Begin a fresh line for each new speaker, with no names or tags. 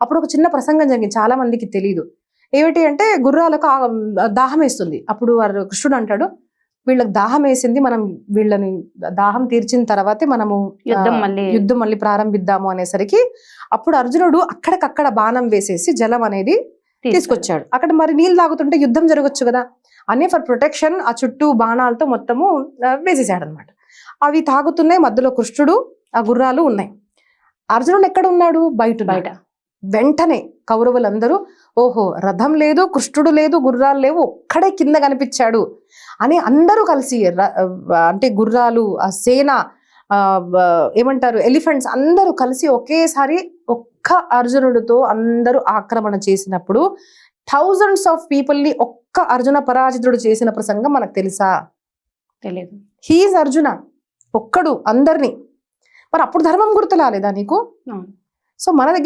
అప్పుడు ఒక చిన్న ప్రసంగం జరిగింది, చాలా మందికి తెలియదు. ఏమిటి అంటే గుర్రాలకు దాహం వేస్తుంది. అప్పుడు వారు కృష్ణుడు అంటాడు, వీళ్ళకి దాహం వేసింది, మనం వీళ్ళని దాహం తీర్చిన తర్వాతే మనము యుద్ధం మళ్ళీ ప్రారంభిద్దాము అనేసరికి అప్పుడు అర్జునుడు అక్కడికక్కడ బాణం వేసేసి జలం అనేది తీసుకొచ్చాడు. అక్కడ మరి నీళ్ళు తాగుతుంటే యుద్ధం జరగచ్చు కదా అని ఫర్ ప్రొటెక్షన్ ఆ చుట్టూ బాణాలతో మొత్తము వేసేసాడు అనమాట. అవి తాగుతున్నాయి, మధ్యలో కృష్ణుడు, ఆ గుర్రాలు ఉన్నాయి. అర్జునుడు ఎక్కడ ఉన్నాడు? బయట. వెంటనే కౌరవులందరూ ఓహో రథం లేదు, కృష్ణుడు లేదు, గుర్రాలు లేవు, ఒక్కడే కింద కనిపించాడు అని అందరూ కలిసి అంటే గుర్రాలు, ఆ సేన, ఏమంటారు ఎలిఫెంట్స్ అందరూ కలిసి ఒకేసారి ఒక్క అర్జునుడితో అందరూ ఆక్రమణ చేసినప్పుడు thousands ఆఫ్ పీపుల్ ని ఒక్క అర్జున పరాజితుడు చేసిన ప్రసంగం మనకు తెలుసా?
తెలియదు.
హీఈస్ అర్జున, ఒక్కడు అందరినీ. మరి అప్పుడు ధర్మం గుర్తులాలేదా నీకు? సో మన దగ్గర